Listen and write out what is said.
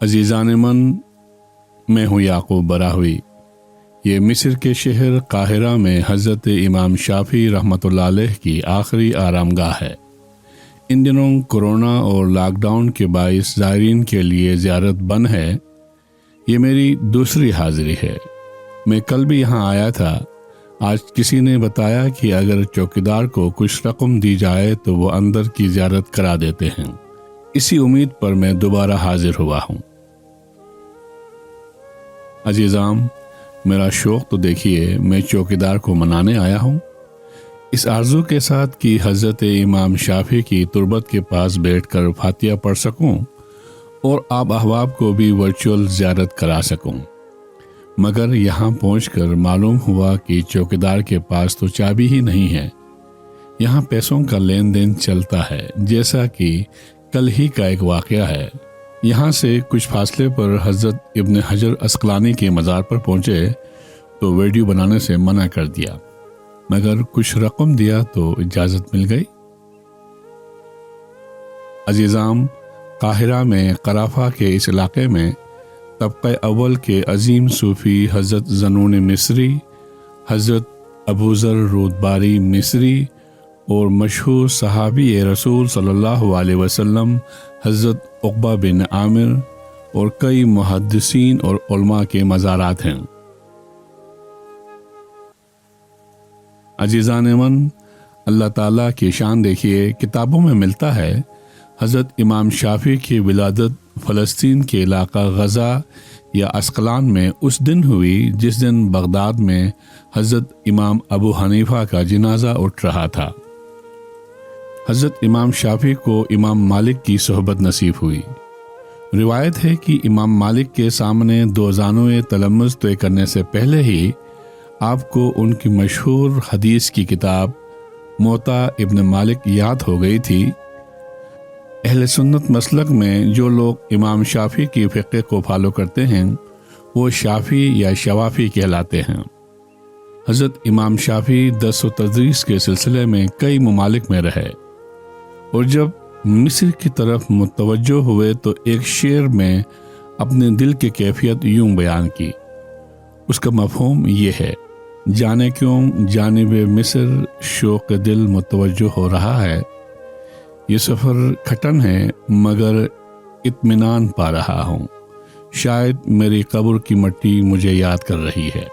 عزیزان من، میں ہوں یعقوب براہوی۔ یہ مصر کے شہر قاہرہ میں حضرت امام شافعی رحمۃ اللہ علیہ کی آخری آرام گاہ ہے۔ ان دنوں کورونا اور لاک ڈاؤن کے باعث زائرین کے لیے زیارت بند ہے۔ یہ میری دوسری حاضری ہے۔ میں کل بھی یہاں آیا تھا۔ آج کسی نے بتایا کہ اگر چوکیدار کو کچھ رقم دی جائے تو وہ اندر کی زیارت کرا دیتے ہیں۔ اسی امید پر میں دوبارہ حاضر ہوا ہوں۔ عزیزام، میرا شوق تو دیکھیے، میں چوکیدار کو منانے آیا ہوں، اس آرزو کے ساتھ کہ حضرت امام شافعی کی تربت کے پاس بیٹھ کر فاتحہ پڑھ سکوں اور آپ احباب کو بھی ورچوئل زیارت کرا سکوں۔ مگر یہاں پہنچ کر معلوم ہوا کہ چوکیدار کے پاس تو چابی ہی نہیں ہے۔ یہاں پیسوں کا لین دین چلتا ہے، جیسا کہ کل ہی کا ایک واقعہ ہے۔ یہاں سے کچھ فاصلے پر حضرت ابن حجر عسقلانی کے مزار پر پہنچے تو ویڈیو بنانے سے منع کر دیا، مگر کچھ رقم دیا تو اجازت مل گئی۔ عزیزام، قاہرہ میں قرافہ کے اس علاقے میں طبقہ اول کے عظیم صوفی حضرت ذنون مصری، حضرت ابو ذر رودباری مصری اور مشہور صحابی رسول صلی اللہ علیہ وسلم حضرت عقبہ بن عامر اور کئی محدثین اور علماء کے مزارات ہیں۔ عزیزان من، اللہ تعالیٰ کی شان دیکھیے، کتابوں میں ملتا ہے حضرت امام شافعی کی ولادت فلسطین کے علاقہ غزہ یا عسقلان میں اس دن ہوئی جس دن بغداد میں حضرت امام ابو حنیفہ کا جنازہ اٹھ رہا تھا۔ حضرت امام شافعی کو امام مالک کی صحبت نصیب ہوئی۔ روایت ہے کہ امام مالک کے سامنے دوزانوئے تلمذ طے کرنے سے پہلے ہی آپ کو ان کی مشہور حدیث کی کتاب موطا ابن مالک یاد ہو گئی تھی۔ اہل سنت مسلک میں جو لوگ امام شافعی کی فقہ کو فالو کرتے ہیں وہ شافعی یا شوافی کہلاتے ہیں۔ حضرت امام شافعی درس و تدریس کے سلسلے میں کئی ممالک میں رہے، اور جب مصر کی طرف متوجہ ہوئے تو ایک شعر میں اپنے دل کی کیفیت یوں بیان کی۔ اس کا مفہوم یہ ہے: جانے کیوں جانب مصر شوق دل متوجہ ہو رہا ہے، یہ سفر کھٹن ہے مگر اطمینان پا رہا ہوں، شاید میری قبر کی مٹی مجھے یاد کر رہی ہے۔